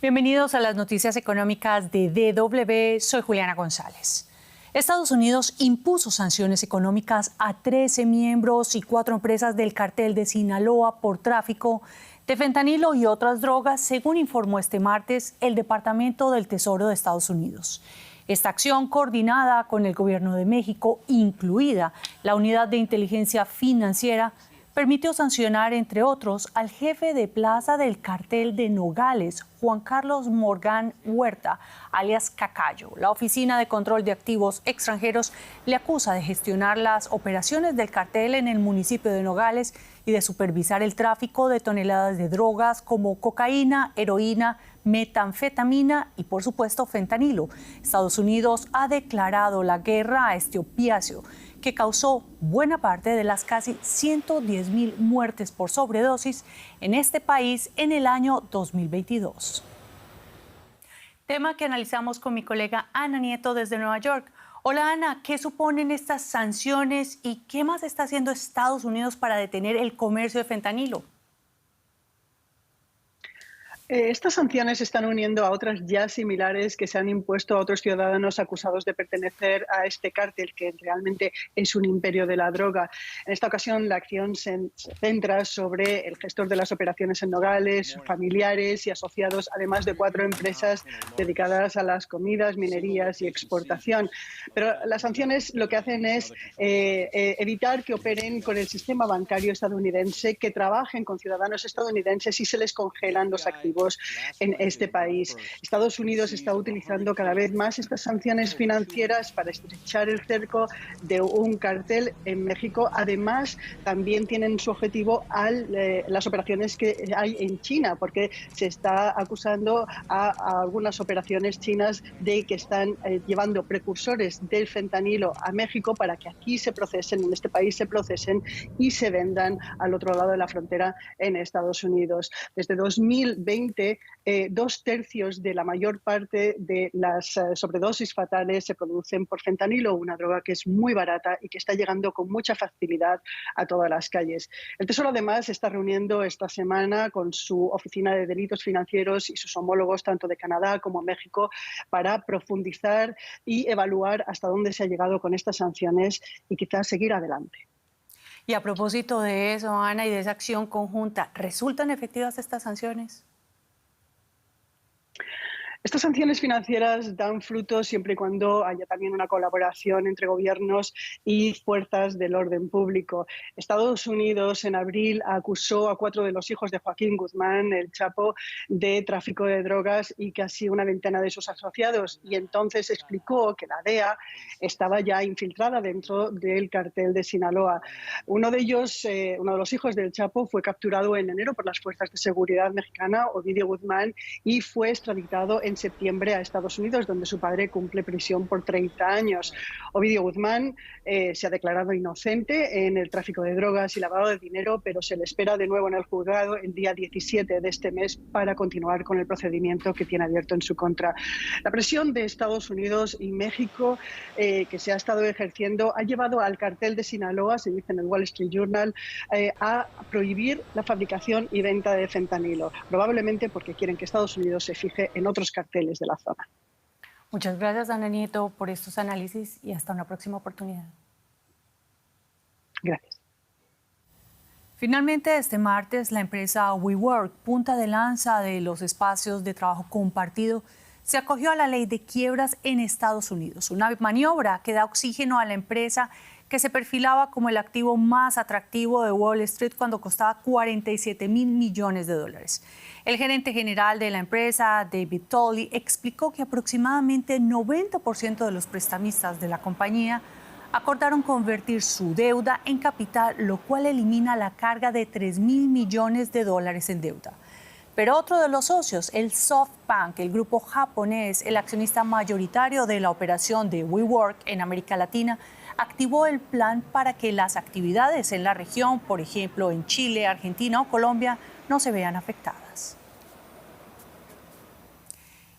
Bienvenidos a las noticias económicas de DW. Soy Juliana González. Estados Unidos impuso sanciones económicas a 13 miembros y 4 empresas del cartel de Sinaloa por tráfico de fentanilo y otras drogas, según informó este martes el Departamento del Tesoro de Estados Unidos. Esta acción, coordinada con el Gobierno de México, incluida la Unidad de Inteligencia Financiera, permitió sancionar, entre otros, al jefe de plaza del cartel de Nogales, Juan Carlos Morgan Huerta, alias Cacayo. La Oficina de Control de Activos Extranjeros le acusa de gestionar las operaciones del cartel en el municipio de Nogales y de supervisar el tráfico de toneladas de drogas como cocaína, heroína, metanfetamina y, por supuesto, fentanilo. Estados Unidos ha declarado la guerra a este opiáceo, que causó buena parte de las casi 110.000 muertes por sobredosis en este país en el año 2022. Tema que analizamos con mi colega Ana Nieto desde Nueva York. Hola Ana, ¿qué suponen estas sanciones y qué más está haciendo Estados Unidos para detener el comercio de fentanilo? Estas sanciones se están uniendo a otras ya similares que se han impuesto a otros ciudadanos acusados de pertenecer a este cártel, que realmente es un imperio de la droga. En esta ocasión, la acción se centra sobre el gestor de las operaciones en Nogales, familiares y asociados, además de 4 empresas dedicadas a las comidas, minerías y exportación. Pero las sanciones lo que hacen es evitar que operen con el sistema bancario estadounidense, que trabajen con ciudadanos estadounidenses y se les congelan los activos en este país. Estados Unidos está utilizando cada vez más estas sanciones financieras para estrechar el cerco de un cartel en México. Además, también tienen su objetivo las operaciones que hay en China, porque se está acusando a algunas operaciones chinas de que están llevando precursores del fentanilo a México para que aquí se procesen, en este país se procesen y se vendan al otro lado de la frontera en Estados Unidos. Desde 2020, 2/3 de la mayor parte de las sobredosis fatales se producen por fentanilo, una droga que es muy barata y que está llegando con mucha facilidad a todas las calles. El Tesoro, además, se está reuniendo esta semana con su Oficina de Delitos Financieros y sus homólogos tanto de Canadá como México para profundizar y evaluar hasta dónde se ha llegado con estas sanciones y quizás seguir adelante. Y a propósito de eso, Ana, y de esa acción conjunta, ¿resultan efectivas estas sanciones? Estas sanciones financieras dan frutos siempre y cuando haya también una colaboración entre gobiernos y fuerzas del orden público. Estados Unidos en abril acusó a 4 de los hijos de Joaquín Guzmán, el Chapo, de tráfico de drogas y casi una veintena de sus asociados. Y entonces explicó que la DEA estaba ya infiltrada dentro del cartel de Sinaloa. Uno de ellos, uno de los hijos del Chapo, fue capturado en enero por las fuerzas de seguridad mexicana, Ovidio Guzmán, y fue extraditado en septiembre a Estados Unidos, donde su padre cumple prisión por 30 años. Ovidio Guzmán se ha declarado inocente en el tráfico de drogas y lavado de dinero, pero se le espera de nuevo en el juzgado el día 17 de este mes para continuar con el procedimiento que tiene abierto en su contra. La presión de Estados Unidos y México que se ha estado ejerciendo ha llevado al cartel de Sinaloa, se dice en el Wall Street Journal, a prohibir la fabricación y venta de fentanilo, probablemente porque quieren que Estados Unidos se fije en otros carteles de la zona. Muchas gracias, Ana Nieto, por estos análisis y hasta una próxima oportunidad. Gracias. Finalmente, este martes, la empresa WeWork, punta de lanza de los espacios de trabajo compartido, se acogió a la ley de quiebras en Estados Unidos, una maniobra que da oxígeno a la empresa que se perfilaba como el activo más atractivo de Wall Street cuando costaba $47.000 millones. El gerente general de la empresa, David Tolley, explicó que aproximadamente 90% de los prestamistas de la compañía acordaron convertir su deuda en capital, lo cual elimina la carga de $3.000 millones en deuda. Pero otro de los socios, el SoftBank, el grupo japonés, el accionista mayoritario de la operación de WeWork en América Latina, activó el plan para que las actividades en la región, por ejemplo en Chile, Argentina o Colombia, no se vean afectadas.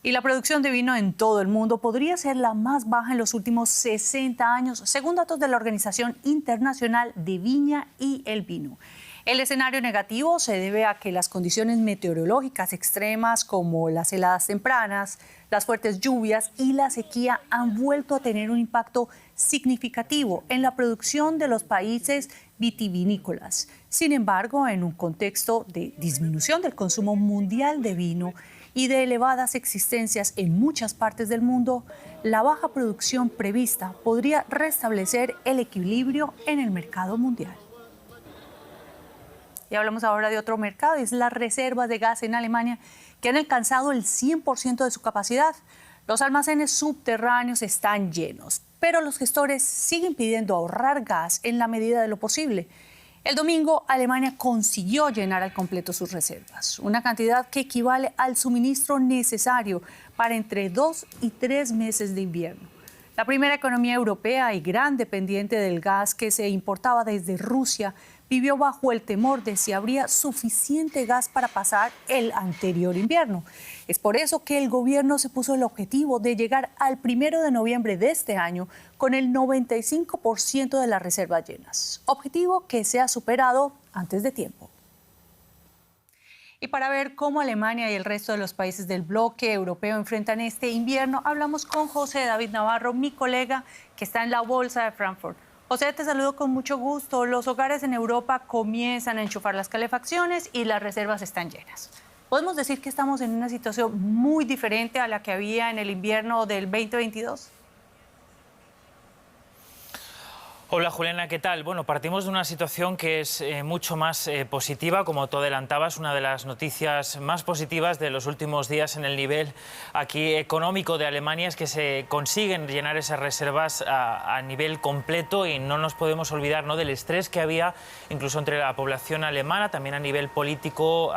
Y la producción de vino en todo el mundo podría ser la más baja en los últimos 60 años, según datos de la Organización Internacional de Viña y el Vino. El escenario negativo se debe a que las condiciones meteorológicas extremas como las heladas tempranas, las fuertes lluvias y la sequía han vuelto a tener un impacto significativo en la producción de los países vitivinícolas. Sin embargo, en un contexto de disminución del consumo mundial de vino y de elevadas existencias en muchas partes del mundo, la baja producción prevista podría restablecer el equilibrio en el mercado mundial. Y hablamos ahora de otro mercado, es las reservas de gas en Alemania, que han alcanzado el 100% de su capacidad. Los almacenes subterráneos están llenos, pero los gestores siguen pidiendo ahorrar gas en la medida de lo posible. El domingo, Alemania consiguió llenar al completo sus reservas, una cantidad que equivale al suministro necesario para entre 2 y 3 meses de invierno. La primera economía europea y gran dependiente del gas que se importaba desde Rusia vivió bajo el temor de si habría suficiente gas para pasar el anterior invierno. Es por eso que el gobierno se puso el objetivo de llegar al 1 de noviembre de este año con el 95% de las reservas llenas, objetivo que se ha superado antes de tiempo. Y para ver cómo Alemania y el resto de los países del bloque europeo enfrentan este invierno, hablamos con José David Navarro, mi colega que está en la Bolsa de Frankfurt. José, te saludo con mucho gusto. Los hogares en Europa comienzan a enchufar las calefacciones y las reservas están llenas. ¿Podemos decir que estamos en una situación muy diferente a la que había en el invierno del 2022? Hola Juliana, ¿qué tal? Bueno, partimos de una situación que es mucho más positiva, como tú adelantabas, una de las noticias más positivas de los últimos días en el nivel aquí económico de Alemania es que se consiguen llenar esas reservas a nivel completo y no nos podemos olvidar, ¿no?, del estrés que había incluso entre la población alemana, también a nivel político,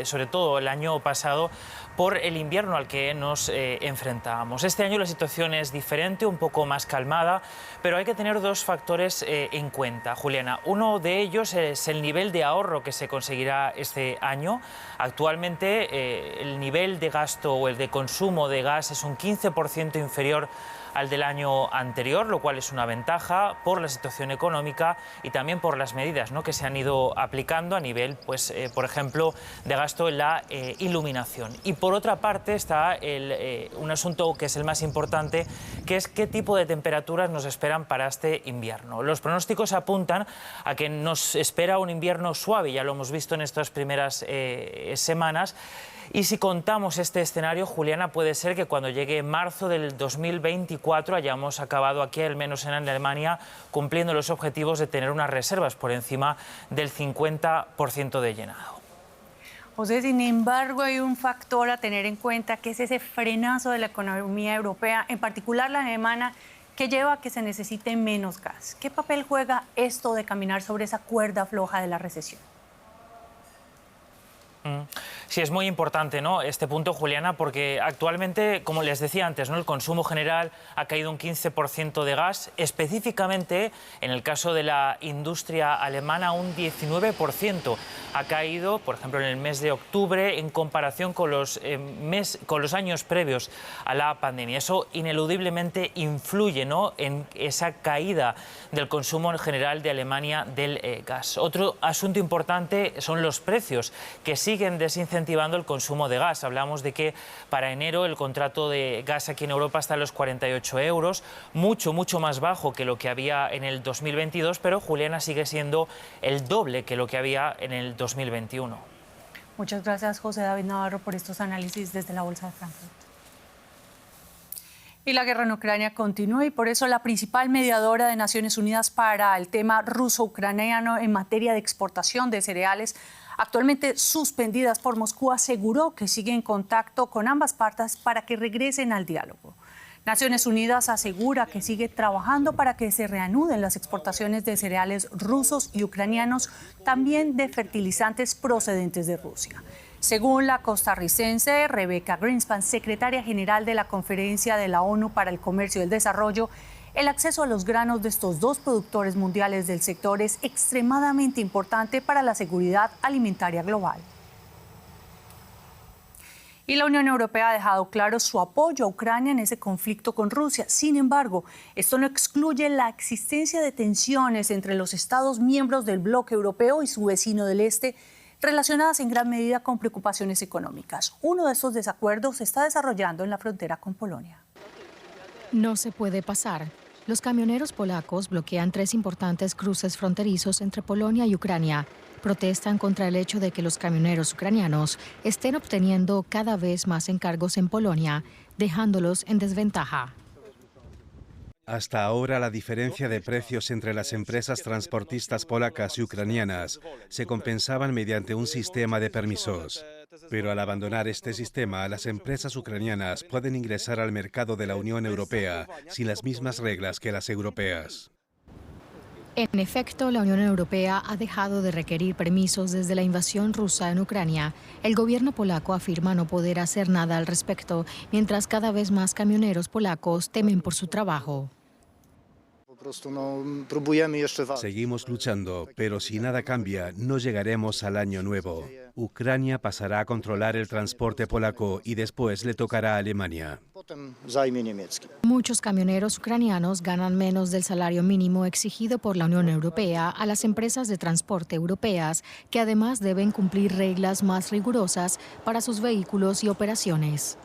sobre todo el año pasado, por el invierno al que nos enfrentábamos. Este año la situación es diferente, un poco más calmada, pero hay que tener dos factores en cuenta, Juliana. Uno de ellos es el nivel de ahorro que se conseguirá este año. Actualmente el nivel de gasto o el de consumo de gas es un 15% inferior al del año anterior, lo cual es una ventaja por la situación económica y también por las medidas, ¿no?, que se han ido aplicando a nivel, pues, por ejemplo, de gasto en la iluminación. Y por otra parte está un asunto que es el más importante, que es qué tipo de temperaturas nos esperan para este invierno. Los pronósticos apuntan a que nos espera un invierno suave, ya lo hemos visto en estas primeras semanas. Y si contamos este escenario, Juliana, puede ser que cuando llegue marzo del 2024 hayamos acabado aquí, al menos en Alemania, cumpliendo los objetivos de tener unas reservas por encima del 50% de llenado. José, sin embargo, hay un factor a tener en cuenta, que es ese frenazo de la economía europea, en particular la alemana, que lleva a que se necesite menos gas. ¿Qué papel juega esto de caminar sobre esa cuerda floja de la recesión? Sí, es muy importante, ¿no?, este punto, Juliana, porque actualmente, como les decía antes, ¿no?, el consumo general ha caído un 15% de gas, específicamente en el caso de la industria alemana un 19% ha caído, por ejemplo, en el mes de octubre en comparación con los años previos a la pandemia. Eso ineludiblemente influye, ¿no?, en esa caída del consumo en general de Alemania del gas. Otro asunto importante son los precios, que siguen desincentivando el consumo de gas. Hablamos de que para enero el contrato de gas aquí en Europa está en los 48 euros, mucho más bajo que lo que había en el 2022, pero Juliana, sigue siendo el doble que lo que había en el 2021. Muchas gracias, José David Navarro, por estos análisis desde la Bolsa de Frankfurt. Y la guerra en Ucrania continúa y por eso la principal mediadora de Naciones Unidas para el tema ruso-ucraniano en materia de exportación de cereales, actualmente suspendidas por Moscú, aseguró que sigue en contacto con ambas partes para que regresen al diálogo. Naciones Unidas asegura que sigue trabajando para que se reanuden las exportaciones de cereales rusos y ucranianos, también de fertilizantes procedentes de Rusia. Según la costarricense Rebecca Greenspan, secretaria general de la Conferencia de la ONU para el Comercio y el Desarrollo, el acceso a los granos de estos dos productores mundiales del sector es extremadamente importante para la seguridad alimentaria global. Y la Unión Europea ha dejado claro su apoyo a Ucrania en ese conflicto con Rusia. Sin embargo, esto no excluye la existencia de tensiones entre los Estados miembros del bloque europeo y su vecino del este, relacionadas en gran medida con preocupaciones económicas. Uno de estos desacuerdos se está desarrollando en la frontera con Polonia. No se puede pasar. Los camioneros polacos bloquean 3 importantes cruces fronterizos entre Polonia y Ucrania. Protestan contra el hecho de que los camioneros ucranianos estén obteniendo cada vez más encargos en Polonia, dejándolos en desventaja. Hasta ahora la diferencia de precios entre las empresas transportistas polacas y ucranianas se compensaban mediante un sistema de permisos. Pero al abandonar este sistema, las empresas ucranianas pueden ingresar al mercado de la Unión Europea sin las mismas reglas que las europeas. En efecto, la Unión Europea ha dejado de requerir permisos desde la invasión rusa en Ucrania. El gobierno polaco afirma no poder hacer nada al respecto, mientras cada vez más camioneros polacos temen por su trabajo. Seguimos luchando, pero si nada cambia, no llegaremos al año nuevo. Ucrania pasará a controlar el transporte polaco y después le tocará a Alemania. Muchos camioneros ucranianos ganan menos del salario mínimo exigido por la Unión Europea a las empresas de transporte europeas, que además deben cumplir reglas más rigurosas para sus vehículos y operaciones.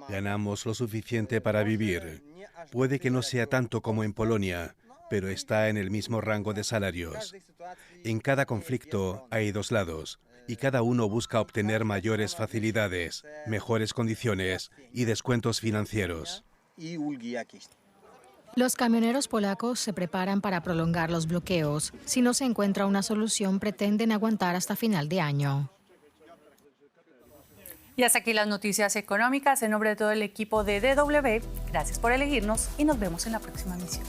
Ganamos lo suficiente para vivir. Puede que no sea tanto como en Polonia, pero está en el mismo rango de salarios. En cada conflicto hay 2 lados, y cada uno busca obtener mayores facilidades, mejores condiciones y descuentos financieros. Los camioneros polacos se preparan para prolongar los bloqueos. Si no se encuentra una solución, pretenden aguantar hasta final de año. Y hasta aquí las noticias económicas. En nombre de todo el equipo de DW, gracias por elegirnos y nos vemos en la próxima emisión.